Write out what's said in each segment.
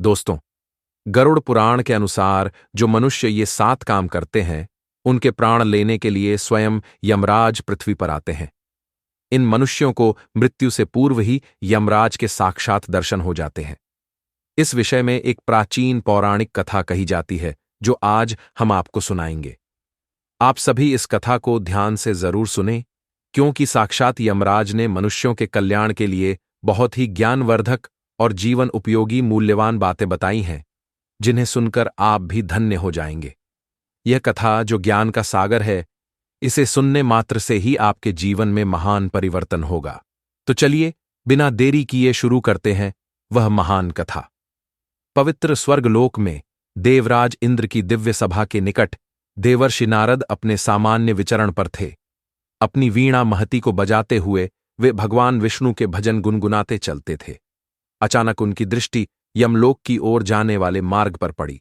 दोस्तों, गरुड़ पुराण के अनुसार जो मनुष्य ये 7 काम करते हैं, उनके प्राण लेने के लिए स्वयं यमराज पृथ्वी पर आते हैं। इन मनुष्यों को मृत्यु से पूर्व ही यमराज के साक्षात दर्शन हो जाते हैं। इस विषय में एक प्राचीन पौराणिक कथा कही जाती है, जो आज हम आपको सुनाएंगे। आप सभी इस कथा को ध्यान से जरूर सुनें, क्योंकि साक्षात यमराज ने मनुष्यों के कल्याण के लिए बहुत ही ज्ञानवर्धक और जीवन उपयोगी मूल्यवान बातें बताई हैं, जिन्हें सुनकर आप भी धन्य हो जाएंगे। यह कथा जो ज्ञान का सागर है, इसे सुनने मात्र से ही आपके जीवन में महान परिवर्तन होगा। तो चलिए, बिना देरी किए शुरू करते हैं वह महान कथा। पवित्र स्वर्गलोक में देवराज इंद्र की दिव्य सभा के निकट देवर्षि नारद अपने सामान्य विचरण पर थे। अपनी वीणा महती को बजाते हुए वे भगवान विष्णु के भजन गुनगुनाते चलते थे। अचानक उनकी दृष्टि यमलोक की ओर जाने वाले मार्ग पर पड़ी।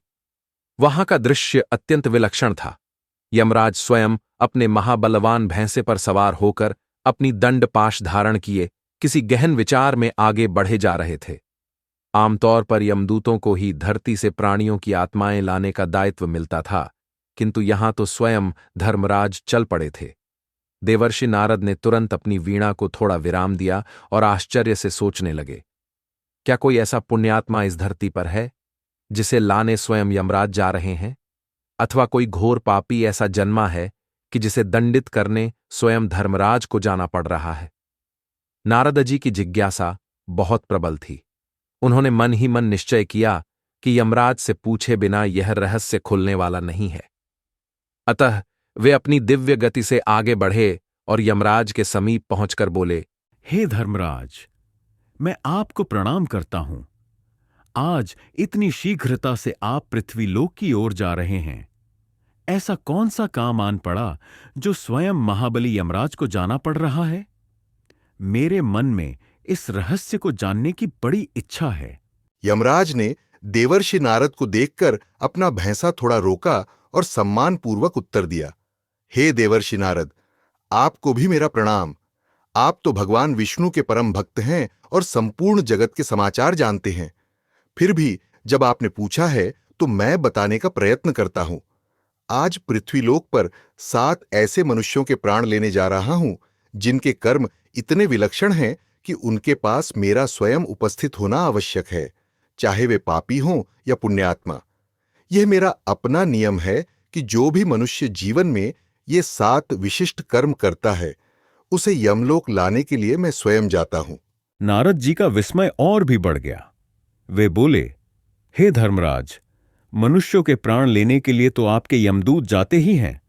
वहां का दृश्य अत्यंत विलक्षण था। यमराज स्वयं अपने महाबलवान भैंसे पर सवार होकर अपनी दंड पाश धारण किए किसी गहन विचार में आगे बढ़े जा रहे थे। आमतौर पर यमदूतों को ही धरती से प्राणियों की आत्माएं लाने का दायित्व मिलता था, किंतु यहां तो स्वयं धर्मराज चल पड़े थे। देवर्षि नारद ने तुरंत अपनी वीणा को थोड़ा विराम दिया और आश्चर्य से सोचने लगे, क्या कोई ऐसा पुण्यात्मा इस धरती पर है जिसे लाने स्वयं यमराज जा रहे हैं? अथवा कोई घोर पापी ऐसा जन्मा है कि जिसे दंडित करने स्वयं धर्मराज को जाना पड़ रहा है? नारद जी की जिज्ञासा बहुत प्रबल थी। उन्होंने मन ही मन निश्चय किया कि यमराज से पूछे बिना यह रहस्य खुलने वाला नहीं है। अतः वे अपनी दिव्य गति से आगे बढ़े और यमराज के समीप पहुंचकर बोले, हे धर्मराज, मैं आपको प्रणाम करता हूं। आज इतनी शीघ्रता से आप पृथ्वीलोक की ओर जा रहे हैं। ऐसा कौन सा काम आन पड़ा जो स्वयं महाबली यमराज को जाना पड़ रहा है? मेरे मन में इस रहस्य को जानने की बड़ी इच्छा है। यमराज ने देवर्षि नारद को देखकर अपना भैंसा थोड़ा रोका और सम्मानपूर्वक उत्तर दिया, हे देवर्षि नारद, आपको भी मेरा प्रणाम। आप तो भगवान विष्णु के परम भक्त हैं और संपूर्ण जगत के समाचार जानते हैं। फिर भी जब आपने पूछा है तो मैं बताने का प्रयत्न करता हूं। आज पृथ्वीलोक पर 7 ऐसे मनुष्यों के प्राण लेने जा रहा हूं, जिनके कर्म इतने विलक्षण हैं कि उनके पास मेरा स्वयं उपस्थित होना आवश्यक है, चाहे वे पापी हों या पुण्यात्मा। यह मेरा अपना नियम है कि जो भी मनुष्य जीवन में ये 7 विशिष्ट कर्म करता है, उसे यमलोक लाने के लिए मैं स्वयं जाता हूं। नारद जी का विस्मय और भी बढ़ गया। वे बोले, हे धर्मराज, मनुष्यों के प्राण लेने के लिए तो आपके यमदूत जाते ही हैं।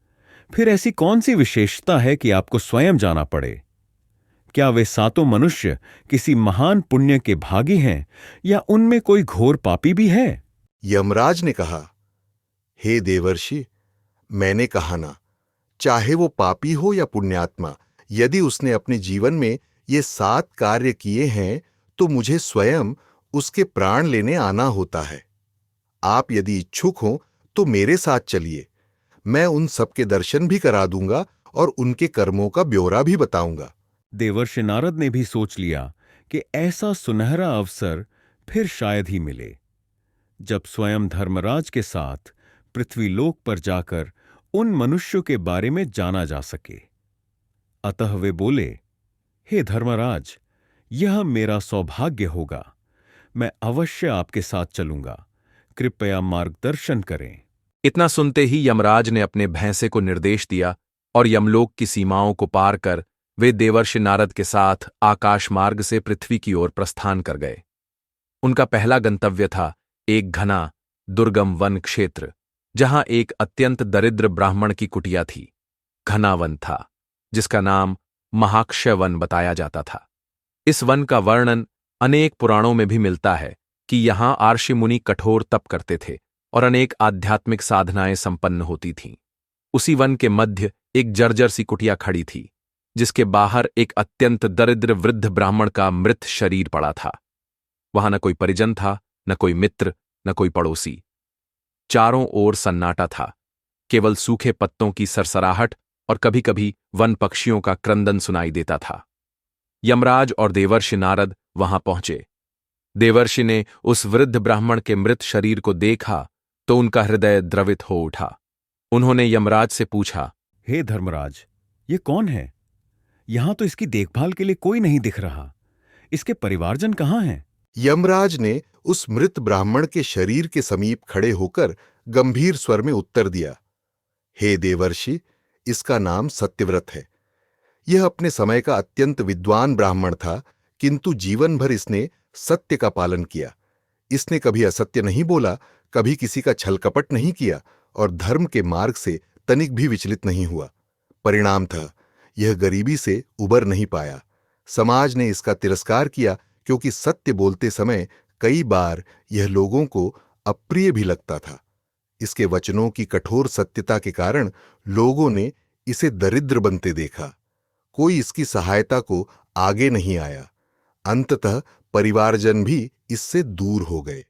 फिर ऐसी कौन सी विशेषता है कि आपको स्वयं जाना पड़े? क्या वे 7 मनुष्य किसी महान पुण्य के भागी हैं या उनमें कोई घोर पापी भी है? यमराज ने कहा, हे देवर्षि, मैंने कहा ना, चाहे वो पापी हो या पुण्यात्मा, यदि उसने अपने जीवन में ये 7 कार्य किए हैं तो मुझे स्वयं उसके प्राण लेने आना होता है। आप यदि इच्छुक हो तो मेरे साथ चलिए। मैं उन सबके दर्शन भी करा दूंगा और उनके कर्मों का ब्यौरा भी बताऊंगा। देवर्षि नारद ने भी सोच लिया कि ऐसा सुनहरा अवसर फिर शायद ही मिले, जब स्वयं धर्मराज के साथ पृथ्वीलोक पर जाकर उन मनुष्यों के बारे में जाना जा सके। अतः वे बोले, हे धर्मराज, यह मेरा सौभाग्य होगा। मैं अवश्य आपके साथ चलूंगा। कृपया मार्गदर्शन करें। इतना सुनते ही यमराज ने अपने भैंसे को निर्देश दिया और यमलोक की सीमाओं को पार कर वे देवर्षि नारद के साथ आकाश मार्ग से पृथ्वी की ओर प्रस्थान कर गए। उनका पहला गंतव्य था एक घना दुर्गम वन क्षेत्र, जहां एक अत्यंत दरिद्र ब्राह्मण की कुटिया थी। घना वन था, जिसका नाम महाक्षय वन बताया जाता था। इस वन का वर्णन अनेक पुराणों में भी मिलता है कि यहां आर्षि मुनि कठोर तप करते थे और अनेक आध्यात्मिक साधनाएं संपन्न होती थीं। उसी वन के मध्य एक जर्जर सी कुटिया खड़ी थी, जिसके बाहर एक अत्यंत दरिद्र वृद्ध ब्राह्मण का मृत शरीर पड़ा था। वहां न कोई परिजन था, न कोई मित्र, न कोई पड़ोसी। चारों ओर सन्नाटा था। केवल सूखे पत्तों की सरसराहट और कभी-कभी वन पक्षियों का क्रंदन सुनाई देता था। यमराज और देवर्षि नारद वहां पहुंचे। देवर्षि ने उस वृद्ध ब्राह्मण के मृत शरीर को देखा तो उनका हृदय द्रवित हो उठा। उन्होंने यमराज से पूछा, हे धर्मराज, ये कौन है? यहां तो इसकी देखभाल के लिए कोई नहीं दिख रहा। इसके परिवारजन कहाँ हैं? यमराज ने उस मृत ब्राह्मण के शरीर के समीप खड़े होकर गंभीर स्वर में उत्तर दिया, हे देवर्षि, इसका नाम सत्यव्रत है। यह अपने समय का अत्यंत विद्वान ब्राह्मण था, किंतु जीवन भर इसने सत्य का पालन किया। इसने कभी असत्य नहीं बोला, कभी किसी का छल कपट नहीं किया और धर्म के मार्ग से तनिक भी विचलित नहीं हुआ। परिणामतः यह गरीबी से उबर नहीं पाया। समाज ने इसका तिरस्कार किया क्योंकि सत्य बोलते समय कई बार यह लोगों को अप्रिय भी लगता था। इसके वचनों की कठोर सत्यता के कारण लोगों ने इसे दरिद्र बनते देखा। कोई इसकी सहायता को आगे नहीं आया। अंततः परिवारजन भी इससे दूर हो गए।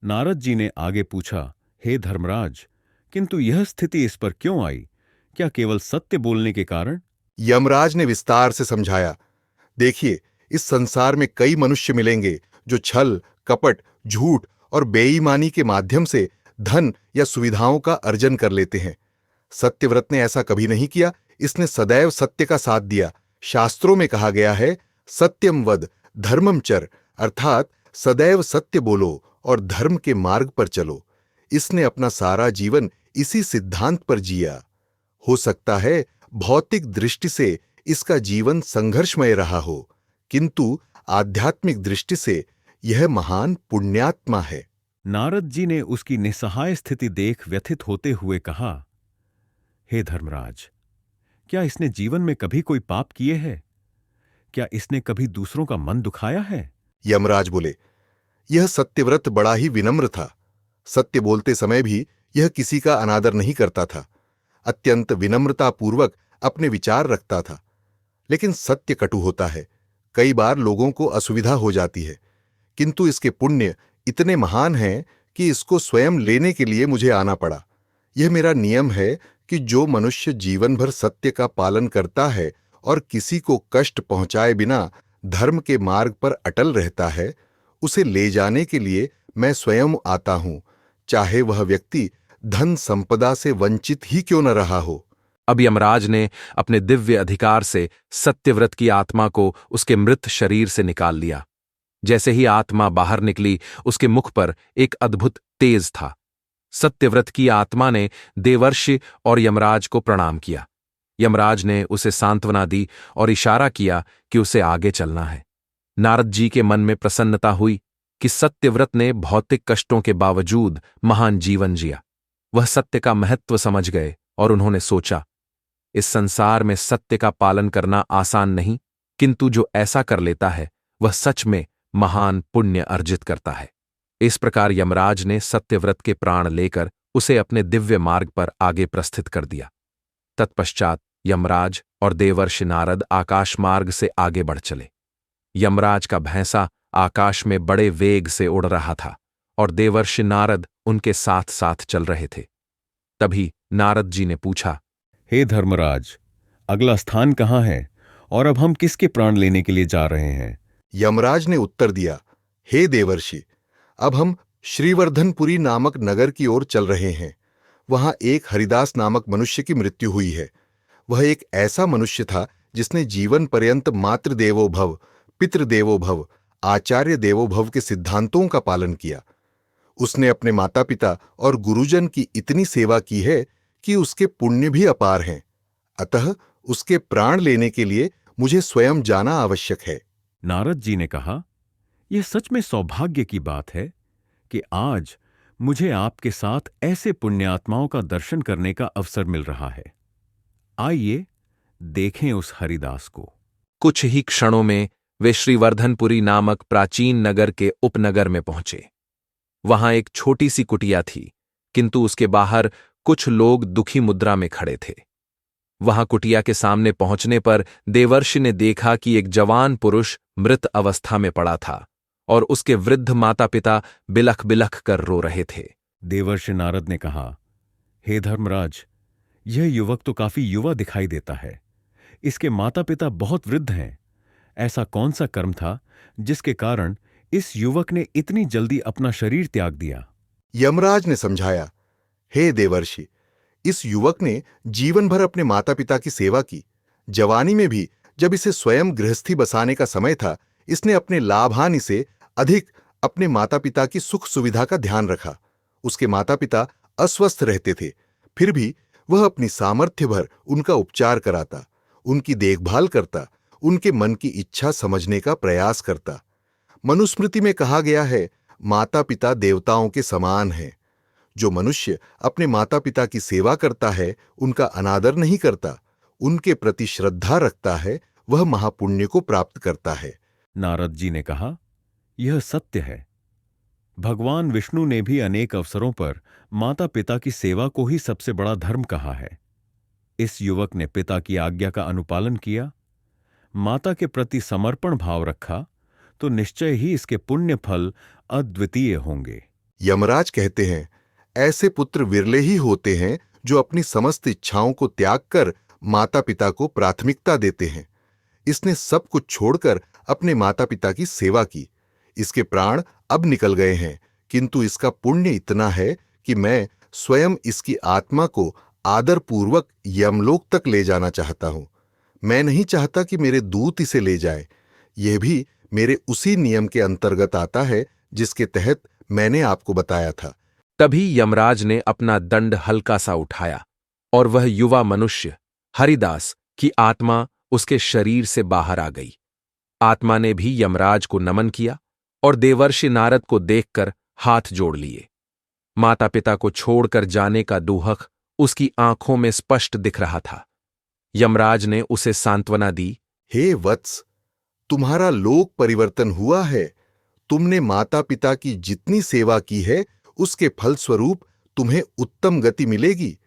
नारद जी ने आगे पूछा, हे धर्मराज, किंतु यह स्थिति इस पर क्यों आई? क्या केवल सत्य बोलने के कारण? यमराज ने विस्तार से समझाया, देखिए, इस संसार में कई मनुष्य मिलेंगे जो छल, कपट, झूठ और बेईमानी के माध्यम से धन या सुविधाओं का अर्जन कर लेते हैं। सत्यव्रत ने ऐसा कभी नहीं किया। इसने सदैव सत्य का साथ दिया। शास्त्रों में कहा गया है, सत्यम वद धर्मम चर, अर्थात सदैव सत्य बोलो और धर्म के मार्ग पर चलो। इसने अपना सारा जीवन इसी सिद्धांत पर जिया। हो सकता है भौतिक दृष्टि से इसका जीवन संघर्षमय रहा हो, किंतु आध्यात्मिक दृष्टि से यह महान पुण्यात्मा है। नारद जी ने उसकी निस्सहाय स्थिति देख व्यथित होते हुए कहा, हे धर्मराज, क्या इसने जीवन में कभी कोई पाप किए हैं? क्या इसने कभी दूसरों का मन दुखाया है? यमराज बोले, यह सत्यव्रत बड़ा ही विनम्र था। सत्य बोलते समय भी यह किसी का अनादर नहीं करता था। अत्यंत विनम्रतापूर्वक अपने विचार रखता था। लेकिन सत्य कटु होता है। कई बार लोगों को असुविधा हो जाती है, किंतु इसके पुण्य इतने महान हैं कि इसको स्वयं लेने के लिए मुझे आना पड़ा। यह मेरा नियम है कि जो मनुष्य जीवन भर सत्य का पालन करता है और किसी को कष्ट पहुंचाए बिना धर्म के मार्ग पर अटल रहता है, उसे ले जाने के लिए मैं स्वयं आता हूं, चाहे वह व्यक्ति धन संपदा से वंचित ही क्यों न रहा हो। अब यमराज ने अपने दिव्य अधिकार से सत्यव्रत की आत्मा को उसके मृत शरीर से निकाल लिया। जैसे ही आत्मा बाहर निकली, उसके मुख पर एक अद्भुत तेज था। सत्यव्रत की आत्मा ने देवर्षि और यमराज को प्रणाम किया। यमराज ने उसे सांत्वना दी और इशारा किया कि उसे आगे चलना है। नारद जी के मन में प्रसन्नता हुई कि सत्यव्रत ने भौतिक कष्टों के बावजूद महान जीवन जिया। वह सत्य का महत्व समझ गए और उन्होंने सोचा, इस संसार में सत्य का पालन करना आसान नहीं, किंतु जो ऐसा कर लेता है वह सच में महान पुण्य अर्जित करता है। इस प्रकार यमराज ने सत्यव्रत के प्राण लेकर उसे अपने दिव्य मार्ग पर आगे प्रस्थित कर दिया। तत्पश्चात यमराज और देवर्षि नारद आकाश मार्ग से आगे बढ़ चले। यमराज का भैंसा आकाश में बड़े वेग से उड़ रहा था और देवर्षि नारद उनके साथ साथ चल रहे थे। तभी नारद जी ने पूछा, हे धर्मराज, अगला स्थान कहाँ है और अब हम किसके प्राण लेने के लिए जा रहे हैं? यमराज ने उत्तर दिया, हे देवर्षि, अब हम श्रीवर्धनपुरी नामक नगर की ओर चल रहे हैं। वहां एक हरिदास नामक मनुष्य की मृत्यु हुई है। वह एक ऐसा मनुष्य था जिसने जीवन पर्यंत मातृदेवो भव, पितृदेवो भव, आचार्य देवो भव के सिद्धांतों का पालन किया। उसने अपने माता पिता और गुरुजन की इतनी सेवा की है कि उसके पुण्य भी अपार हैं। अतः उसके प्राण लेने के लिए मुझे स्वयं जाना आवश्यक है। नारद जी ने कहा, यह सच में सौभाग्य की बात है कि आज मुझे आपके साथ ऐसे पुण्यात्माओं का दर्शन करने का अवसर मिल रहा है। आइए देखें उस हरिदास को। कुछ ही क्षणों में वे श्रीवर्धनपुरी नामक प्राचीन नगर के उपनगर में पहुंचे। वहां एक छोटी सी कुटिया थी, किंतु उसके बाहर कुछ लोग दुखी मुद्रा में खड़े थे। वहां कुटिया के सामने पहुंचने पर देवर्षि ने देखा कि एक जवान पुरुष मृत अवस्था में पड़ा था और उसके वृद्ध माता पिता बिलख बिलख कर रो रहे थे। देवर्षि नारद ने कहा, हे धर्मराज, यह युवक तो काफी युवा दिखाई देता है। इसके माता पिता बहुत वृद्ध हैं। ऐसा कौन सा कर्म था जिसके कारण इस युवक ने इतनी जल्दी अपना शरीर त्याग दिया? यमराज ने समझाया, हे देवर्षि, इस युवक ने जीवन भर अपने माता पिता की सेवा की। जवानी में भी जब इसे स्वयं गृहस्थी बसाने का समय था, इसने अपने लाभानि से अधिक अपने माता पिता की सुख सुविधा का ध्यान रखा। उसके माता पिता अस्वस्थ रहते थे, फिर भी वह अपनी सामर्थ्य भर उनका उपचार कराता, उनकी देखभाल करता, उनके मन की इच्छा समझने का प्रयास करता। मनुस्मृति में कहा गया है, माता पिता देवताओं के समान हैं। जो मनुष्य अपने माता पिता की सेवा करता है, उनका अनादर नहीं करता, उनके प्रति श्रद्धा रखता है, वह महापुण्य को प्राप्त करता है। नारद जी ने कहा, यह सत्य है। भगवान विष्णु ने भी अनेक अवसरों पर माता पिता की सेवा को ही सबसे बड़ा धर्म कहा है। इस युवक ने पिता की आज्ञा का अनुपालन किया, माता के प्रति समर्पण भाव रखा, तो निश्चय ही इसके पुण्य फल अद्वितीय होंगे। यमराज कहते हैं, ऐसे पुत्र विरले ही होते हैं जो अपनी समस्त इच्छाओं को त्याग कर माता पिता को प्राथमिकता देते हैं। इसने सब कुछ छोड़कर अपने माता पिता की सेवा की। इसके प्राण अब निकल गए हैं, किंतु इसका पुण्य इतना है कि मैं स्वयं इसकी आत्मा को आदरपूर्वक यमलोक तक ले जाना चाहता हूं। मैं नहीं चाहता कि मेरे दूत इसे ले जाए। यह भी मेरे उसी नियम के अंतर्गत आता है जिसके तहत मैंने आपको बताया था। तभी यमराज ने अपना दंड हल्का सा उठाया और वह युवा मनुष्य हरिदास की आत्मा उसके शरीर से बाहर आ गई। आत्मा ने भी यमराज को नमन किया और देवर्षि नारद को देखकर हाथ जोड़ लिए। माता पिता को छोड़कर जाने का दुहक उसकी आंखों में स्पष्ट दिख रहा था। यमराज ने उसे सांत्वना दी, हे वत्स, तुम्हारा लोक परिवर्तन हुआ है। तुमने माता पिता की जितनी सेवा की है, उसके फलस्वरूप तुम्हें उत्तम गति मिलेगी।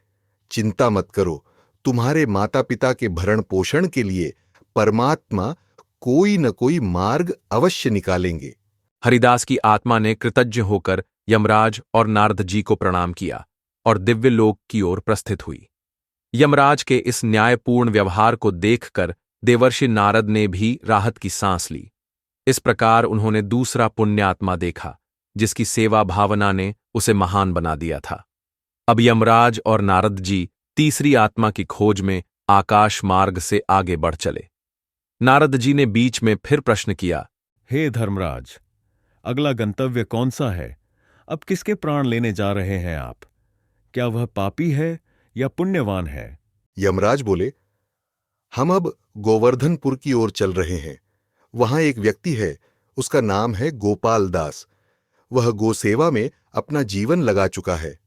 चिंता मत करो, तुम्हारे माता पिता के भरण पोषण के लिए परमात्मा कोई न कोई मार्ग अवश्य निकालेंगे। हरिदास की आत्मा ने कृतज्ञ होकर यमराज और नारद जी को प्रणाम किया और दिव्य लोक की ओर प्रस्थित हुई। यमराज के इस न्यायपूर्ण व्यवहार को देखकर देवर्षि नारद ने भी राहत की सांस ली। इस प्रकार उन्होंने दूसरा पुण्यात्मा देखा, जिसकी सेवा भावना ने उसे महान बना दिया था। अब यमराज और नारद जी तीसरी आत्मा की खोज में आकाश मार्ग से आगे बढ़ चले। नारद जी ने बीच में फिर प्रश्न किया, हे धर्मराज, अगला गंतव्य कौन सा है? अब किसके प्राण लेने जा रहे हैं आप? क्या वह पापी है या पुण्यवान है? यमराज बोले, हम अब गोवर्धनपुर की ओर चल रहे हैं। वहां एक व्यक्ति है, उसका नाम है गोपाल दास। वह गोसेवा में अपना जीवन लगा चुका है।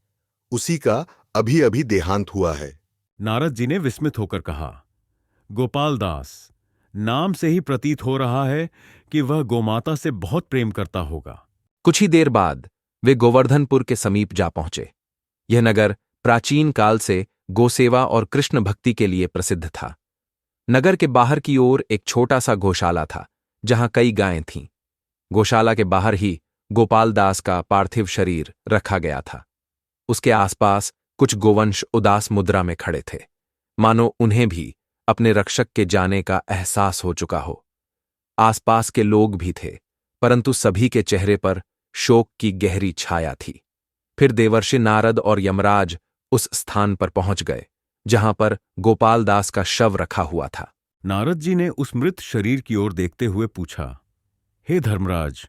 उसी का अभी अभी देहांत हुआ है। नारद जी ने विस्मित होकर कहा, गोपाल दास, नाम से ही प्रतीत हो रहा है कि वह गोमाता से बहुत प्रेम करता होगा। कुछ ही देर बाद वे गोवर्धनपुर के समीप जा पहुंचे। यह नगर प्राचीन काल से गोसेवा और कृष्ण भक्ति के लिए प्रसिद्ध था। नगर के बाहर की ओर एक छोटा सा गौशाला था, जहां कई गायें थीं। गौशाला के बाहर ही गोपाल दास का पार्थिव शरीर रखा गया था। उसके आसपास कुछ गोवंश उदास मुद्रा में खड़े थे, मानो उन्हें भी अपने रक्षक के जाने का एहसास हो चुका हो। आसपास के लोग भी थे, परंतु सभी के चेहरे पर शोक की गहरी छाया थी। फिर देवर्षि नारद और यमराज उस स्थान पर पहुंच गए जहां पर गोपाल दास का शव रखा हुआ था। नारद जी ने उस मृत शरीर की ओर देखते हुए पूछा, हे धर्मराज,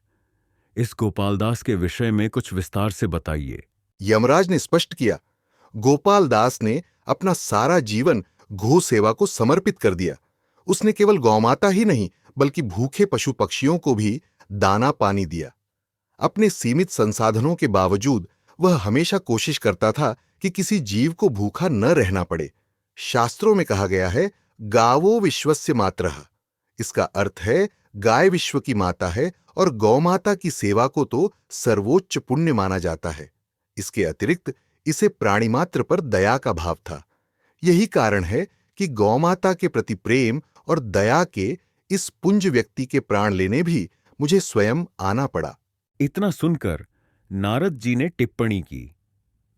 इस गोपाल दास के विषय में कुछ विस्तार से बताइए। यमराज ने स्पष्ट किया, गोपाल दास ने अपना सारा जीवन गो सेवा को समर्पित कर दिया। उसने केवल गौमाता ही नहीं, बल्कि भूखे पशु पक्षियों को भी दाना पानी दिया। अपने सीमित संसाधनों के बावजूद वह हमेशा कोशिश करता था कि किसी जीव को भूखा न रहना पड़े। शास्त्रों में कहा गया है, गावो विश्वस्य मातरः। इसका अर्थ है, गाय विश्व की माता है और गौमाता की सेवा को तो सर्वोच्च पुण्य माना जाता है। इसके अतिरिक्त इसे प्राणिमात्र पर दया का भाव था। यही कारण है कि गौमाता के प्रति प्रेम और दया के इस पुंज व्यक्ति के प्राण लेने भी मुझे स्वयं आना पड़ा। इतना सुनकर नारद जी ने टिप्पणी की,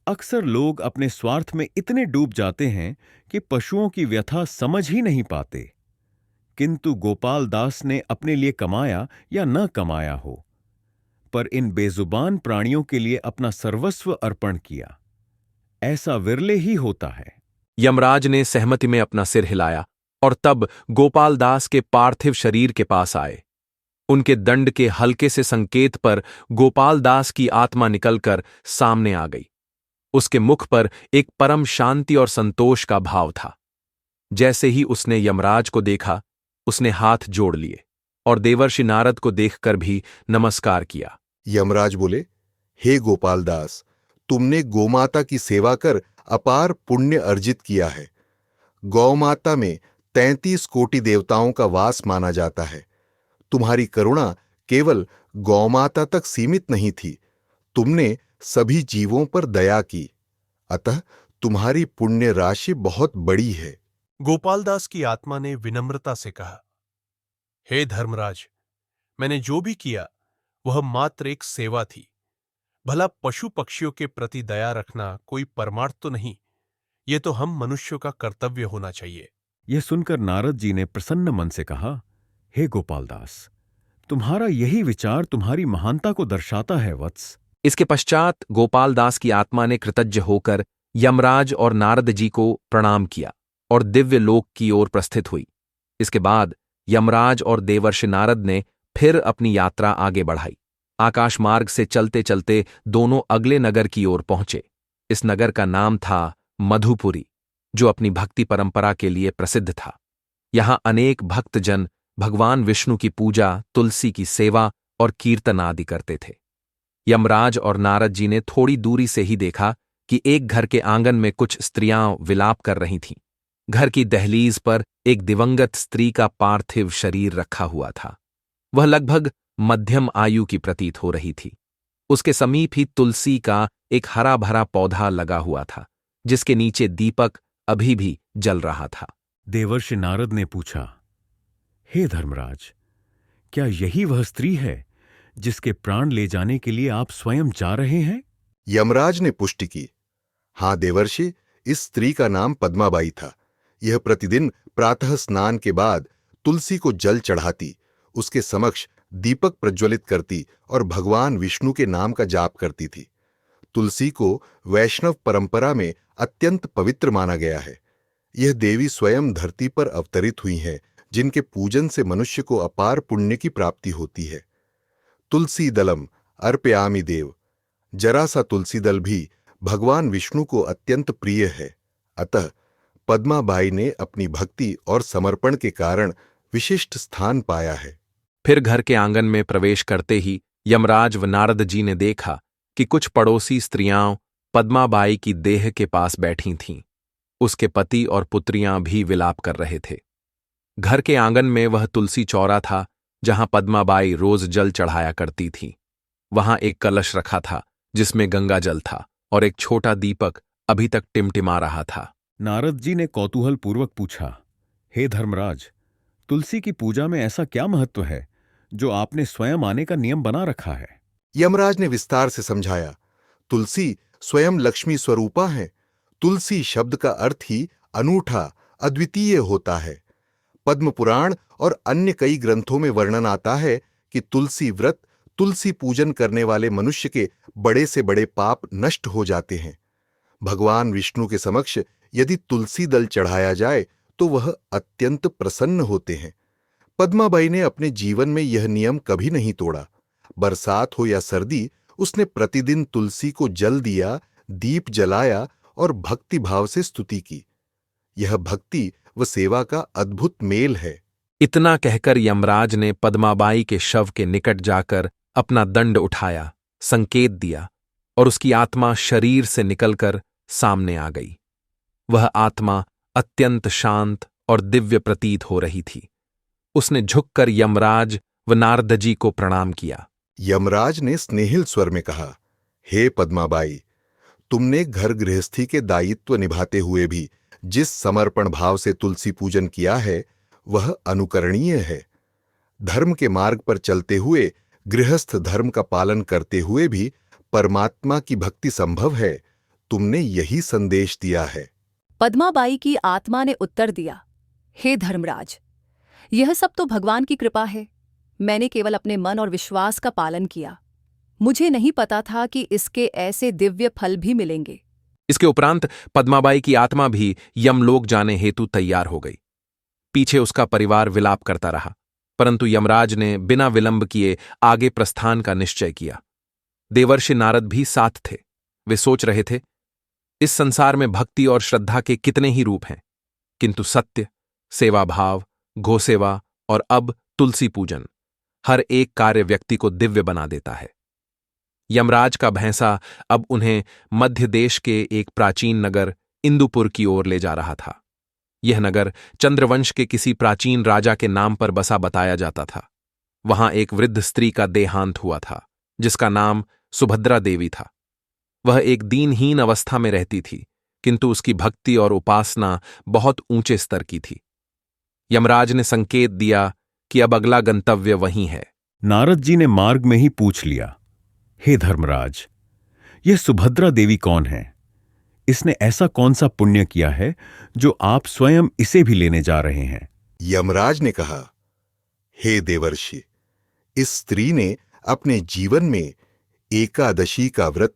अक्सर लोग अपने स्वार्थ में इतने डूब जाते हैं कि पशुओं की व्यथा समझ ही नहीं पाते। किंतु गोपाल दास ने अपने लिए कमाया या न कमाया हो, पर इन बेजुबान प्राणियों के लिए अपना सर्वस्व अर्पण किया। ऐसा विरले ही होता है। यमराज ने सहमति में अपना सिर हिलाया और तब गोपाल दास के पार्थिव शरीर के पास आए। उनके दंड के हल्के से संकेत पर गोपाल दास की आत्मा निकलकर सामने आ गई। उसके मुख पर एक परम शांति और संतोष का भाव था। जैसे ही उसने यमराज को देखा, उसने हाथ जोड़ लिए और देवर्षि नारद को देखकर भी नमस्कार किया। यमराज बोले, हे गोपाल दास, तुमने गोमाता की सेवा कर अपार पुण्य अर्जित किया है। गौमाता में 33 कोटि देवताओं का वास माना जाता है। तुम्हारी करुणा केवल गौमाता तक सीमित नहीं थी, तुमने सभी जीवों पर दया की, अतः तुम्हारी पुण्य राशि बहुत बड़ी है। गोपालदास की आत्मा ने विनम्रता से कहा, हे धर्मराज, मैंने जो भी किया वह मात्र एक सेवा थी। भला पशु पक्षियों के प्रति दया रखना कोई परमार्थ तो नहीं, ये तो हम मनुष्यों का कर्तव्य होना चाहिए। यह सुनकर नारद जी ने प्रसन्न मन से कहा, हे गोपालदास, तुम्हारा यही विचार तुम्हारी महानता को दर्शाता है वत्स। इसके पश्चात गोपाल दास की आत्मा ने कृतज्ञ होकर यमराज और नारद जी को प्रणाम किया और दिव्य लोक की ओर प्रस्थित हुई। इसके बाद यमराज और देवर्षि नारद ने फिर अपनी यात्रा आगे बढ़ाई। आकाश मार्ग से चलते चलते दोनों अगले नगर की ओर पहुंचे। इस नगर का नाम था मधुपुरी, जो अपनी भक्ति परंपरा के लिए प्रसिद्ध था। यहां अनेक भक्तजन भगवान विष्णु की पूजा, तुलसी की सेवा और कीर्तन आदि करते थे। यमराज और नारद जी ने थोड़ी दूरी से ही देखा कि एक घर के आंगन में कुछ स्त्रियां विलाप कर रही थीं। घर की दहलीज पर एक दिवंगत स्त्री का पार्थिव शरीर रखा हुआ था। वह लगभग मध्यम आयु की प्रतीत हो रही थी। उसके समीप ही तुलसी का एक हरा भरा पौधा लगा हुआ था, जिसके नीचे दीपक अभी भी जल रहा था। देवर्षि नारद ने पूछा, हे धर्मराज, क्या यही वह स्त्री है जिसके प्राण ले जाने के लिए आप स्वयं जा रहे हैं? यमराज ने पुष्टि की, हां देवर्षि, इस स्त्री का नाम पद्माबाई था। यह प्रतिदिन प्रातः स्नान के बाद तुलसी को जल चढ़ाती, उसके समक्ष दीपक प्रज्वलित करती और भगवान विष्णु के नाम का जाप करती थी। तुलसी को वैष्णव परंपरा में अत्यंत पवित्र माना गया है। यह देवी स्वयं धरती पर अवतरित हुई हैं, जिनके पूजन से मनुष्य को अपार पुण्य की प्राप्ति होती है। तुलसी दलम अर्पयामि देव, जरा सा तुलसी दल भी भगवान विष्णु को अत्यंत प्रिय है। अतः पद्माबाई ने अपनी भक्ति और समर्पण के कारण विशिष्ट स्थान पाया है। फिर घर के आंगन में प्रवेश करते ही यमराज व नारद जी ने देखा कि कुछ पड़ोसी स्त्रियां पद्माबाई की देह के पास बैठी थीं। उसके पति और पुत्रियां भी विलाप कर रहे थे। घर के आंगन में वह तुलसी चौरा था जहां पद्माबाई रोज जल चढ़ाया करती थी। वहां एक कलश रखा था जिसमें गंगा जल था और एक छोटा दीपक अभी तक टिमटिमा रहा था। नारद जी ने कौतूहल पूर्वक पूछा, हे धर्मराज, तुलसी की पूजा में ऐसा क्या महत्व है जो आपने स्वयं आने का नियम बना रखा है? यमराज ने विस्तार से समझाया, तुलसी स्वयं लक्ष्मी स्वरूपा है। तुलसी शब्द का अर्थ ही अनूठा, अद्वितीय होता है। पद्म पुराण और अन्य कई ग्रंथों में वर्णन आता है कि तुलसी व्रत, तुलसी पूजन करने वाले मनुष्य के बड़े से बड़े पाप नष्ट हो जाते हैं। भगवान विष्णु के समक्ष यदि तुलसी दल चढ़ाया जाए तो वह अत्यंत प्रसन्न होते हैं। पद्माबाई ने अपने जीवन में यह नियम कभी नहीं तोड़ा। बरसात हो या सर्दी, उसने प्रतिदिन तुलसी को जल दिया, दीप जलाया और भक्ति भाव से स्तुति की। यह भक्ति व सेवा का अद्भुत मेल है। इतना कहकर यमराज ने पद्माबाई के शव के निकट जाकर अपना दंड उठाया, संकेत दिया और उसकी आत्मा शरीर से निकलकर सामने आ गई। वह आत्मा अत्यंत शांत और दिव्य प्रतीत हो रही थी। उसने झुककर यमराज व नारद जी को प्रणाम किया। यमराज ने स्नेहिल स्वर में कहा, हे पद्माबाई, तुमने घर गृहस्थी के दायित्व निभाते हुए भी जिस समर्पण भाव से तुलसी पूजन किया है वह अनुकरणीय है। धर्म के मार्ग पर चलते हुए, गृहस्थ धर्म का पालन करते हुए भी परमात्मा की भक्ति संभव है। तुमने यही संदेश दिया है। पद्माबाई की आत्मा ने उत्तर दिया, हे धर्मराज, यह सब तो भगवान की कृपा है। मैंने केवल अपने मन और विश्वास का पालन किया। मुझे नहीं पता था कि इसके ऐसे दिव्य फल भी मिलेंगे। इसके उपरांत पद्माबाई की आत्मा भी यमलोक जाने हेतु तैयार हो गई। पीछे उसका परिवार विलाप करता रहा, परंतु यमराज ने बिना विलंब किए आगे प्रस्थान का निश्चय किया। देवर्षि नारद भी साथ थे। वे सोच रहे थे, इस संसार में भक्ति और श्रद्धा के कितने ही रूप हैं, किंतु सत्य, सेवाभाव, गोसेवा और अब तुलसी पूजन, हर एक कार्य व्यक्ति को दिव्य बना देता है। यमराज का भैंसा अब उन्हें मध्य देश के एक प्राचीन नगर इंदुपुर की ओर ले जा रहा था। यह नगर चंद्रवंश के किसी प्राचीन राजा के नाम पर बसा बताया जाता था। वहां एक वृद्ध स्त्री का देहांत हुआ था, जिसका नाम सुभद्रा देवी था। वह एक दीनहीन अवस्था में रहती थी, किंतु उसकी भक्ति और उपासना बहुत ऊंचे स्तर की थी। यमराज ने संकेत दिया कि अब अगला गंतव्य वहीं है। नारद जी ने मार्ग में ही पूछ लिया, हे धर्मराज, यह सुभद्रा देवी कौन है? इसने ऐसा कौन सा पुण्य किया है जो आप स्वयं इसे भी लेने जा रहे हैं? यमराज ने कहा, हे देवर्षि, इस स्त्री ने अपने जीवन में एकादशी का व्रत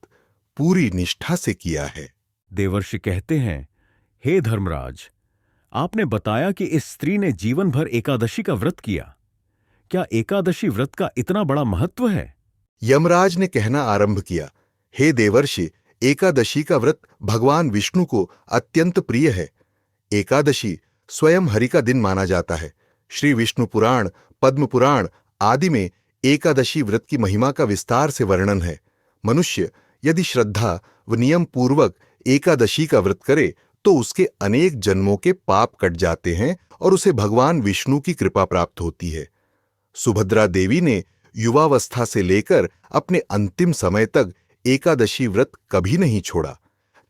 पूरी निष्ठा से किया है। देवर्षि कहते हैं, हे धर्मराज, आपने बताया कि इस स्त्री ने जीवन भर एकादशी का व्रत किया। क्या एकादशी व्रत का इतना बड़ा महत्व है? यमराज ने कहना आरंभ किया, हे देवर्षि, एकादशी का व्रत भगवान विष्णु को अत्यंत प्रिय है। एकादशी स्वयं हरि का दिन माना जाता है। श्री विष्णु पुराण, पद्म पुराण आदि में एकादशी व्रत की महिमा का विस्तार से वर्णन है। मनुष्य यदि श्रद्धा व नियम पूर्वक एकादशी का व्रत करे तो उसके अनेक जन्मों के पाप कट जाते हैं और उसे भगवान विष्णु की कृपा प्राप्त होती है। सुभद्रा देवी ने युवावस्था से लेकर अपने अंतिम समय तक एकादशी व्रत कभी नहीं छोड़ा,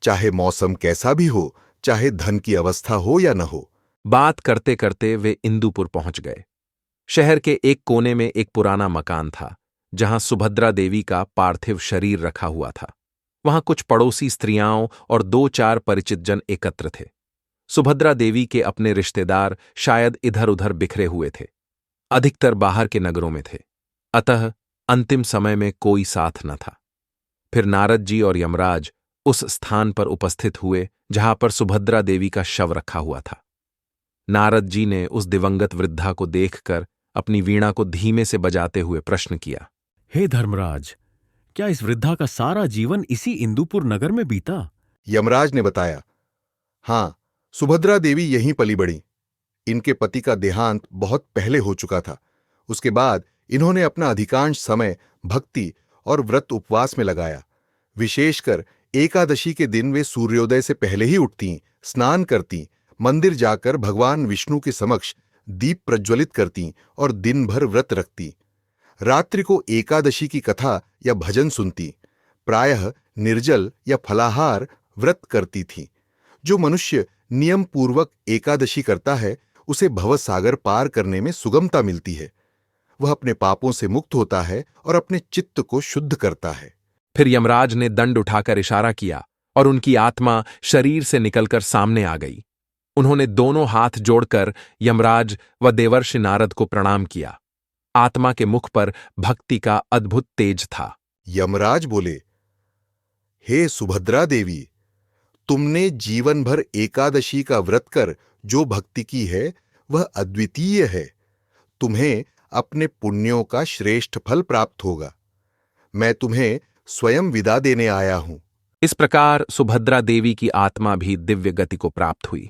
चाहे मौसम कैसा भी हो, चाहे धन की अवस्था हो या न हो। बात करते करते वे इंदुपुर पहुंच गए। शहर के एक कोने में एक पुराना मकान था, जहां सुभद्रा देवी का पार्थिव शरीर रखा हुआ था। वहां कुछ पड़ोसी स्त्रियाओं और 2-4 परिचित जन एकत्र थे। सुभद्रा देवी के अपने रिश्तेदार शायद इधर उधर बिखरे हुए थे, अधिकतर बाहर के नगरों में थे, अतः अंतिम समय में कोई साथ न था। फिर नारद जी और यमराज उस स्थान पर उपस्थित हुए जहां पर सुभद्रा देवी का शव रखा हुआ था। नारद जी ने उस दिवंगत वृद्धा को देखकर अपनी वीणा को धीमे से बजाते हुए प्रश्न किया, हे धर्मराज, क्या इस वृद्धा का सारा जीवन इसी इंदुपुर नगर में बीता? यमराज ने बताया, हां, सुभद्रा देवी यहीं पली बढ़ी। इनके पति का देहांत बहुत पहले हो चुका था। उसके बाद इन्होंने अपना अधिकांश समय भक्ति और व्रत उपवास में लगाया। विशेषकर एकादशी के दिन वे सूर्योदय से पहले ही उठती, स्नान करती, मंदिर जाकर भगवान विष्णु के समक्ष दीप प्रज्वलित करती और दिन भर व्रत रखती। रात्रि को एकादशी की कथा या भजन सुनती। प्रायः निर्जल या फलाहार व्रत करती थीं। जो मनुष्य नियम पूर्वक एकादशी करता है, उसे भवसागर पार करने में सुगमता मिलती है। वह अपने पापों से मुक्त होता है और अपने चित्त को शुद्ध करता है। फिर यमराज ने दंड उठाकर इशारा किया और उनकी आत्मा शरीर से निकलकर सामने आ गई। उन्होंने दोनों हाथ जोड़कर यमराज व देवर्षि नारद को प्रणाम किया। आत्मा के मुख पर भक्ति का अद्भुत तेज था। यमराज बोले, हे सुभद्रा देवी, तुमने जीवन भर एकादशी का व्रत कर जो भक्ति की है वह अद्वितीय है। तुम्हें अपने पुण्यों का श्रेष्ठ फल प्राप्त होगा। मैं तुम्हें स्वयं विदा देने आया हूं। इस प्रकार सुभद्रा देवी की आत्मा भी दिव्य गति को प्राप्त हुई।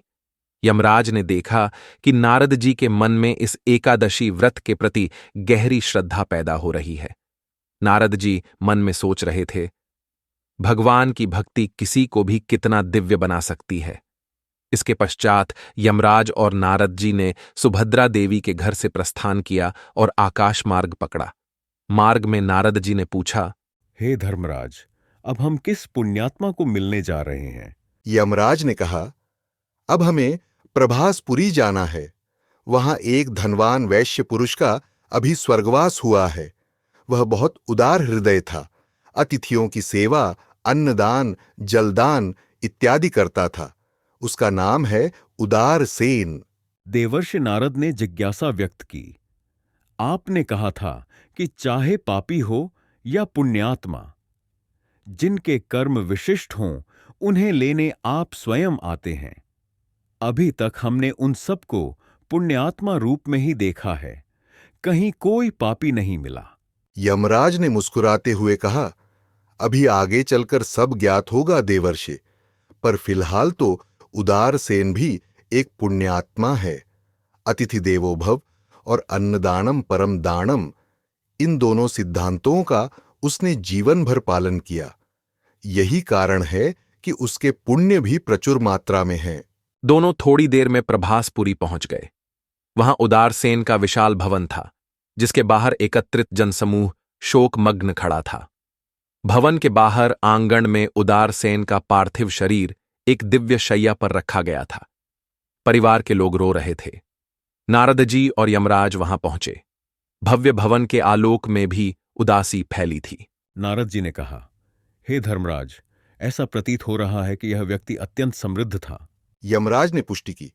यमराज ने देखा कि नारद जी के मन में इस एकादशी व्रत के प्रति गहरी श्रद्धा पैदा हो रही है। नारद जी मन में सोच रहे थे, भगवान की भक्ति किसी को भी कितना दिव्य बना सकती है। इसके पश्चात यमराज और नारद जी ने सुभद्रा देवी के घर से प्रस्थान किया और आकाश मार्ग पकड़ा। मार्ग में नारद जी ने पूछा, हे धर्मराज, अब हम किस पुण्यात्मा को मिलने जा रहे हैं? यमराज ने कहा, अब हमें प्रभासपुरी जाना है। वहां एक धनवान वैश्य पुरुष का अभी स्वर्गवास हुआ है। वह बहुत उदार हृदय था। अतिथियों की सेवा, अन्नदान, जलदान इत्यादि करता था। उसका नाम है उदार सेन। देवर्षि नारद ने जिज्ञासा व्यक्त की, आपने कहा था कि चाहे पापी हो या पुण्यात्मा, जिनके कर्म विशिष्ट हों, उन्हें लेने आप स्वयं आते हैं। अभी तक हमने उन सबको पुण्यात्मा रूप में ही देखा है, कहीं कोई पापी नहीं मिला। यमराज ने मुस्कुराते हुए कहा, अभी आगे चलकर सब ज्ञात होगा देवर्षि, पर फिलहाल तो उदारसेन भी एक पुण्यात्मा है। अतिथि देवो भव और अन्नदानम परम दानम, इन दोनों सिद्धांतों का उसने जीवन भर पालन किया। यही कारण है कि उसके पुण्य भी प्रचुर मात्रा में हैं। दोनों थोड़ी देर में प्रभासपुरी पहुंच गए। वहां उदारसेन का विशाल भवन था, जिसके बाहर एकत्रित जनसमूह शोकमग्न खड़ा था। भवन के बाहर आंगन में उदारसेन का पार्थिव शरीर एक दिव्य शैया पर रखा गया था। परिवार के लोग रो रहे थे। नारद जी और यमराज वहां पहुंचे। भव्य भवन के आलोक में भी उदासी फैली थी। नारद जी ने कहा, हे धर्मराज, ऐसा प्रतीत हो रहा है कि यह व्यक्ति अत्यंत समृद्ध था। यमराज ने पुष्टि की,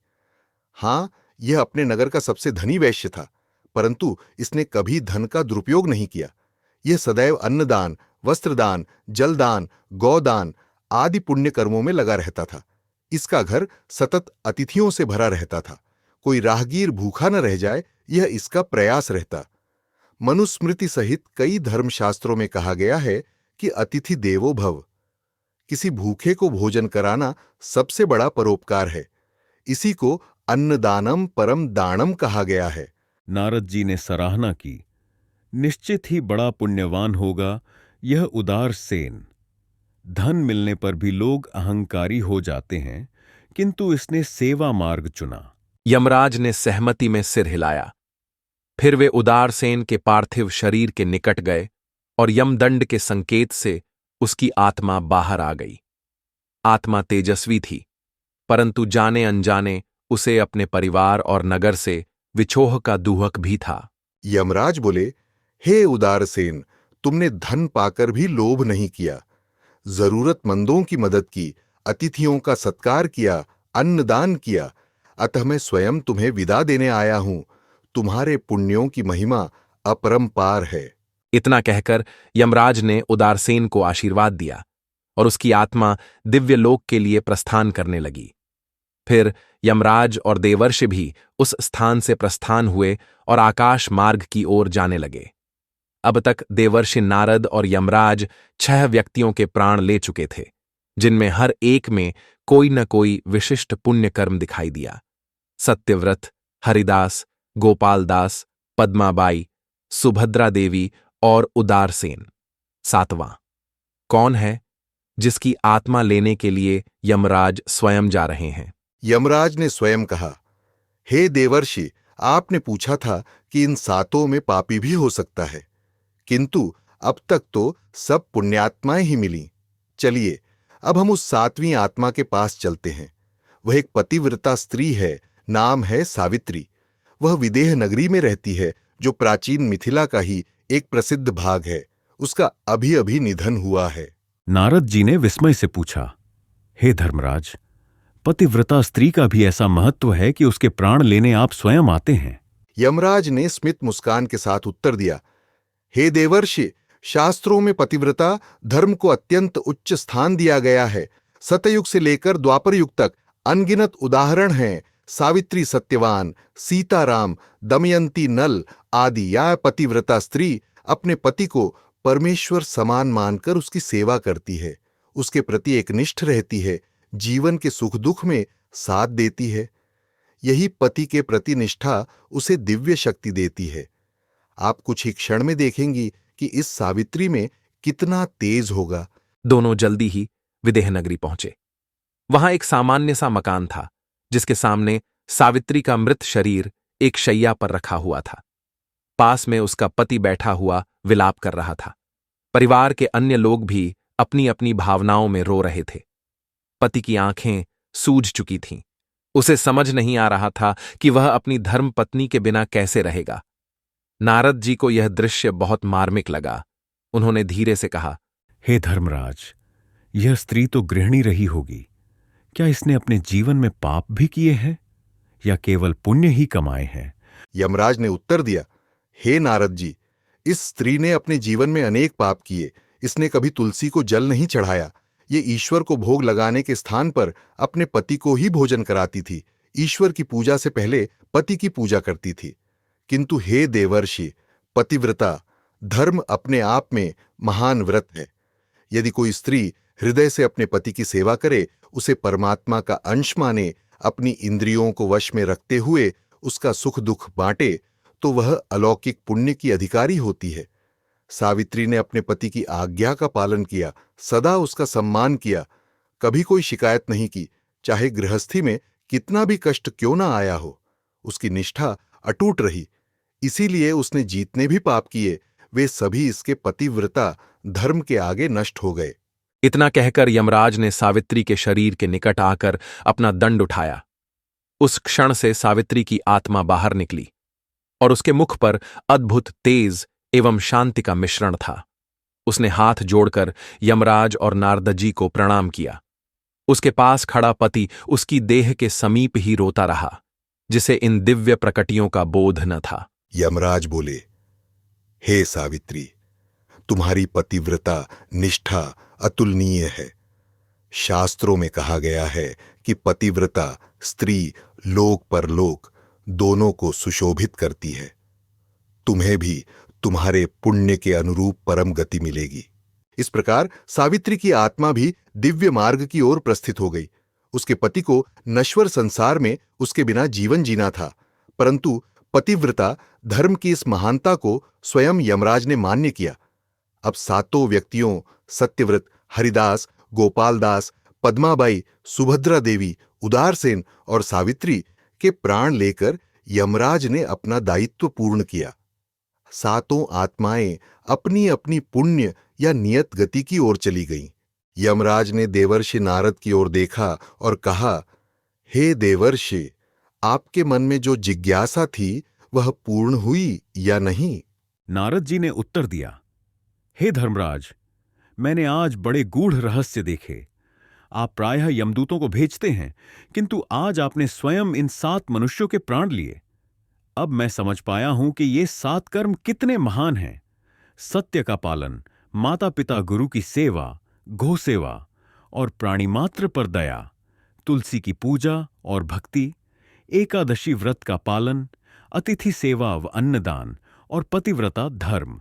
हां, यह अपने नगर का सबसे धनी वैश्य था, परंतु इसने कभी धन का दुरुपयोग नहीं किया। यह सदैव अन्नदान, वस्त्रदान, जलदान, गौदान आदि पुण्य कर्मों में लगा रहता था। इसका घर सतत अतिथियों से भरा रहता था। कोई राहगीर भूखा न रह जाए, यह इसका प्रयास रहता। मनुस्मृति सहित कई धर्मशास्त्रों में कहा गया है कि अतिथि देवो भव। किसी भूखे को भोजन कराना सबसे बड़ा परोपकार है। इसी को अन्नदानम परम दानम कहा गया है। नारद जी ने सराहना की, निश्चित ही बड़ा पुण्यवान होगा यह उदारसेन। धन मिलने पर भी लोग अहंकारी हो जाते हैं, किंतु इसने सेवा मार्ग चुना। यमराज ने सहमति में सिर हिलाया। फिर वे उदारसेन के पार्थिव शरीर के निकट गए और यमदंड के संकेत से उसकी आत्मा बाहर आ गई। आत्मा तेजस्वी थी, परंतु जाने अनजाने उसे अपने परिवार और नगर से विछोह का दूहक भी था। यमराज बोले, हे उदारसेन, तुमने धन पाकर भी लोभ नहीं किया, जरूरतमंदों की मदद की, अतिथियों का सत्कार किया, अन्नदान किया, अतः मैं स्वयं तुम्हें विदा देने आया हूं। तुम्हारे पुण्यों की महिमा अपरंपार है। इतना कहकर यमराज ने उदारसेन को आशीर्वाद दिया और उसकी आत्मा दिव्य लोक के लिए प्रस्थान करने लगी। फिर यमराज और देवर्षि भी उस स्थान से प्रस्थान हुए और आकाश मार्ग की ओर जाने लगे। अब तक देवर्षि नारद और यमराज 6 व्यक्तियों के प्राण ले चुके थे, जिनमें हर एक में कोई न कोई विशिष्ट पुण्य कर्म दिखाई दिया। सत्यव्रत, हरिदास, गोपालदास, पद्माबाई, सुभद्रा देवी और उदारसेन। 7वां कौन है जिसकी आत्मा लेने के लिए यमराज स्वयं जा रहे हैं? यमराज ने स्वयं कहा, हे देवर्षि, आपने पूछा था कि इन 7 में पापी भी हो सकता है, किंतु अब तक तो सब पुण्यात्माएं ही मिली। चलिए, अब हम उस 7वीं आत्मा के पास चलते हैं। वह एक पतिव्रता स्त्री है, नाम है सावित्री। वह विदेह नगरी में रहती है, जो प्राचीन मिथिला का ही एक प्रसिद्ध भाग है। उसका अभी अभी निधन हुआ है। नारद जी ने विस्मय से पूछा, हे धर्मराज, पतिव्रता स्त्री का भी ऐसा महत्व है कि उसके प्राण लेने आप स्वयं आते हैं? यमराज ने स्मित मुस्कान के साथ उत्तर दिया, हे देवर्षि, शास्त्रों में पतिव्रता धर्म को अत्यंत उच्च स्थान दिया गया है। सतयुग से लेकर द्वापर युग तक अनगिनत उदाहरण हैं। सावित्री सत्यवान, सीताराम, दमयंती नल आदि। यह पतिव्रता स्त्री अपने पति को परमेश्वर समान मानकर उसकी सेवा करती है, उसके प्रति एकनिष्ठ रहती है, जीवन के सुख दुख में साथ देती है। यही पति के प्रति निष्ठा उसे दिव्य शक्ति देती है। आप कुछ ही क्षण में देखेंगी कि इस सावित्री में कितना तेज होगा। दोनों जल्दी ही विदेह नगरी पहुंचे। वहां एक सामान्य सा मकान था, जिसके सामने सावित्री का मृत शरीर एक शैया पर रखा हुआ था। पास में उसका पति बैठा हुआ विलाप कर रहा था। परिवार के अन्य लोग भी अपनी अपनी भावनाओं में रो रहे थे। पति की आंखें सूज चुकी थीं। उसे समझ नहीं आ रहा था कि वह अपनी धर्मपत्नी के बिना कैसे रहेगा। नारद जी को यह दृश्य बहुत मार्मिक लगा। उन्होंने धीरे से कहा, हे धर्मराज, यह स्त्री तो गृहिणी रही होगी। क्या इसने अपने जीवन में पाप भी किए हैं या केवल पुण्य ही कमाए हैं? यमराज ने उत्तर दिया, हे नारद जी, इस स्त्री ने अपने जीवन में अनेक पाप किए। इसने कभी तुलसी को जल नहीं चढ़ाया। ये ईश्वर को भोग लगाने के स्थान पर अपने पति को ही भोजन कराती थी। ईश्वर की पूजा से पहले पति की पूजा करती थी। किंतु हे देवर्षि, पतिव्रता, धर्म अपने आप में महान व्रत है। यदि कोई स्त्री हृदय से अपने पति की सेवा करे, उसे परमात्मा का अंश माने, अपनी इंद्रियों को वश में रखते हुए उसका सुख दुख बांटे, तो वह अलौकिक पुण्य की अधिकारी होती है। सावित्री ने अपने पति की आज्ञा का पालन किया, सदा उसका सम्मान किया, कभी कोई शिकायत नहीं की, चाहे गृहस्थी में कितना भी कष्ट क्यों ना आया हो। उसकी निष्ठा अटूट रही। इसीलिए उसने जितने भी पाप किए, वे सभी इसके पतिव्रता धर्म के आगे नष्ट हो गए। इतना कहकर यमराज ने सावित्री के शरीर के निकट आकर अपना दंड उठाया। उस क्षण से सावित्री की आत्मा बाहर निकली और उसके मुख पर अद्भुत तेज एवं शांति का मिश्रण था। उसने हाथ जोड़कर यमराज और नारद जी को प्रणाम किया। उसके पास खड़ा पति उसकी देह के समीप ही रोता रहा, जिसे इन दिव्य प्रकटियों का बोध न था। यमराज बोले, हे सावित्री, तुम्हारी पतिव्रता निष्ठा अतुलनीय है। शास्त्रों में कहा गया है कि पतिव्रता स्त्री लोक परलोक दोनों को सुशोभित करती है। तुम्हें भी तुम्हारे पुण्य के अनुरूप परम गति मिलेगी। इस प्रकार सावित्री की आत्मा भी दिव्य मार्ग की ओर प्रस्थित हो गई। उसके पति को नश्वर संसार में उसके बिना जीवन जीना था, परंतु पतिव्रता धर्म की इस महानता को स्वयं यमराज ने मान्य किया। अब सातों व्यक्तियों सत्यव्रत, हरिदास, गोपालदास, पद्माबाई, सुभद्रा देवी, उदारसेन और सावित्री के प्राण लेकर यमराज ने अपना दायित्व पूर्ण किया। सातों आत्माएं अपनी अपनी पुण्य या नियत गति की ओर चली गईं। यमराज ने देवर्षि नारद की ओर देखा और कहा, हे देवर्षि, आपके मन में जो जिज्ञासा थी वह पूर्ण हुई या नहीं? नारद जी ने उत्तर दिया, हे धर्मराज, मैंने आज बड़े गूढ़ रहस्य देखे। आप प्रायः यमदूतों को भेजते हैं, किंतु आज आपने स्वयं इन 7 मनुष्यों के प्राण लिए। अब मैं समझ पाया हूं कि ये 7 कर्म कितने महान हैं। सत्य का पालन, माता पिता गुरु की सेवा, गो सेवा और प्राणिमात्र पर दया, तुलसी की पूजा और भक्ति, एकादशी व्रत का पालन, अतिथि सेवा व अन्नदान और पतिव्रता धर्म।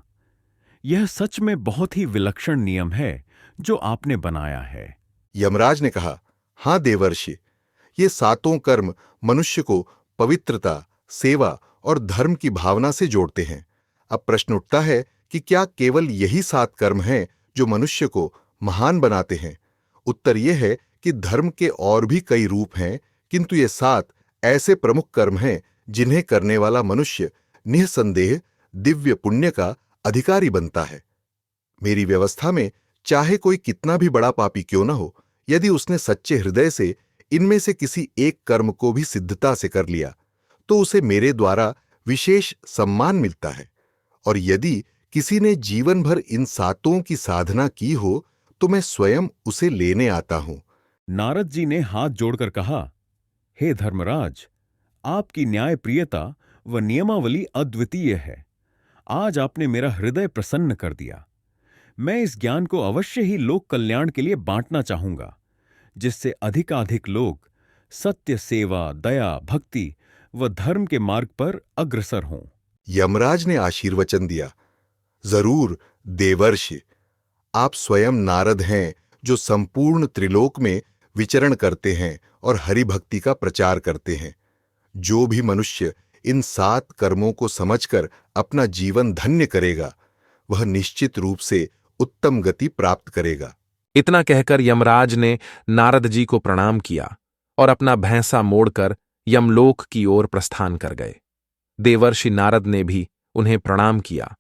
यह सच में बहुत ही विलक्षण नियम है जो आपने बनाया है। यमराज ने कहा, हां देवर्षि, ये सातों कर्म मनुष्य को पवित्रता, सेवा और धर्म की भावना से जोड़ते हैं। अब प्रश्न उठता है कि क्या केवल यही 7 कर्म हैं जो मनुष्य को महान बनाते हैं? उत्तर यह है कि धर्म के और भी कई रूप हैं, किंतु ये 7 ऐसे प्रमुख कर्म हैं जिन्हें करने वाला मनुष्य निःसंदेह दिव्य पुण्य का अधिकारी बनता है। मेरी व्यवस्था में चाहे कोई कितना भी बड़ा पापी क्यों न हो, यदि उसने सच्चे हृदय से इनमें से किसी एक कर्म को भी सिद्धता से कर लिया, तो उसे मेरे द्वारा विशेष सम्मान मिलता है। और यदि किसी ने जीवन भर इन 7 की साधना की हो, तो मैं स्वयं उसे लेने आता हूं। नारद जी ने हाथ जोड़कर कहा, हे धर्मराज, आपकी न्यायप्रियता व नियमावली अद्वितीय है। आज आपने मेरा हृदय प्रसन्न कर दिया। मैं इस ज्ञान को अवश्य ही लोक कल्याण के लिए बांटना चाहूंगा, जिससे अधिकाधिक लोग सत्य, सेवा, दया, भक्ति व धर्म के मार्ग पर अग्रसर हों। यमराज ने आशीर्वचन दिया, जरूर देवर्षि, आप स्वयं नारद हैं जो संपूर्ण त्रिलोक में विचरण करते हैं और हरि भक्ति का प्रचार करते हैं। जो भी मनुष्य इन 7 कर्मों को समझकर अपना जीवन धन्य करेगा, वह निश्चित रूप से उत्तम गति प्राप्त करेगा। इतना कहकर यमराज ने नारद जी को प्रणाम किया और अपना भैंसा मोड़कर यमलोक की ओर प्रस्थान कर गए। देवर्षि नारद ने भी उन्हें प्रणाम किया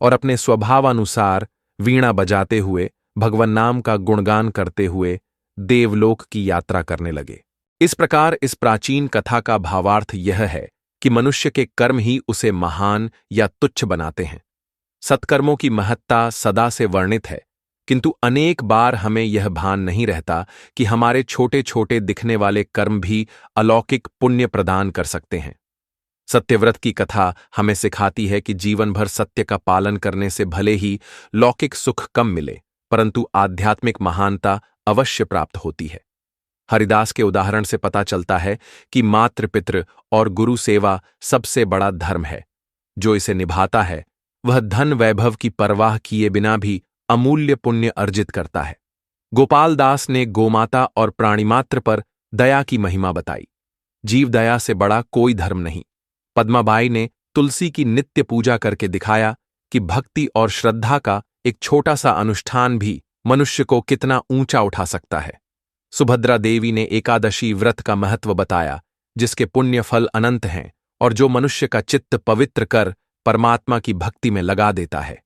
और अपने स्वभावानुसार वीणा बजाते हुए भगवन नाम का गुणगान करते हुए देवलोक की यात्रा करने लगे। इस प्रकार इस प्राचीन कथा का भावार्थ यह है कि मनुष्य के कर्म ही उसे महान या तुच्छ बनाते हैं। सत्कर्मों की महत्ता सदा से वर्णित है, किंतु अनेक बार हमें यह भान नहीं रहता कि हमारे छोटे छोटे दिखने वाले कर्म भी अलौकिक पुण्य प्रदान कर सकते हैं। सत्यव्रत की कथा हमें सिखाती है कि जीवन भर सत्य का पालन करने से भले ही लौकिक सुख कम मिले, परंतु आध्यात्मिक महानता अवश्य प्राप्त होती है। हरिदास के उदाहरण से पता चलता है कि मातृ पितृ और गुरु सेवा सबसे बड़ा धर्म है। जो इसे निभाता है वह धन वैभव की परवाह किए बिना भी अमूल्य पुण्य अर्जित करता है। गोपाल दास ने गोमाता और प्राणिमात्र पर दया की महिमा बताई। जीव दया से बड़ा कोई धर्म नहीं। पद्माबाई ने तुलसी की नित्य पूजा करके दिखाया कि भक्ति और श्रद्धा का एक छोटा सा अनुष्ठान भी मनुष्य को कितना ऊंचा उठा सकता है। सुभद्रा देवी ने एकादशी व्रत का महत्व बताया, जिसके पुण्य फल अनंत हैं और जो मनुष्य का चित्त पवित्र कर परमात्मा की भक्ति में लगा देता है।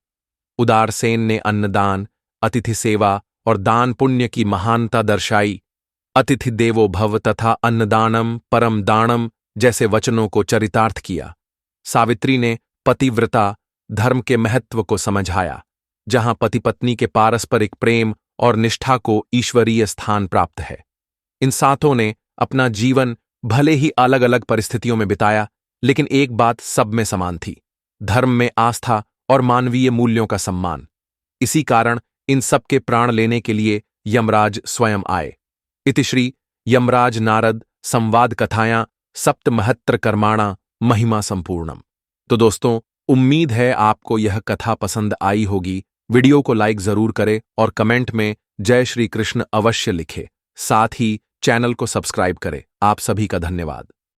उदारसेन ने अन्नदान, अतिथि सेवा और दान पुण्य की महानता दर्शाई। अतिथि देवो भव तथा अन्नदानम परम दानम जैसे वचनों को चरितार्थ किया। सावित्री ने पतिव्रता धर्म के महत्व को समझाया, जहां पति पत्नी के पारस्परिक प्रेम और निष्ठा को ईश्वरीय स्थान प्राप्त है। इन सातों ने अपना जीवन भले ही अलग अलग परिस्थितियों में बिताया, लेकिन एक बात सब में समान थी, धर्म में आस्था और मानवीय मूल्यों का सम्मान। इसी कारण इन सब के प्राण लेने के लिए यमराज स्वयं आए। इति श्री यमराज नारद संवाद कथायां सप्त महत्र कर्माणा महिमा संपूर्णम। तो दोस्तों, उम्मीद है आपको यह कथा पसंद आई होगी। वीडियो को लाइक जरूर करें और कमेंट में जय श्री कृष्ण अवश्य लिखें। साथ ही चैनल को सब्सक्राइब करें। आप सभी का धन्यवाद।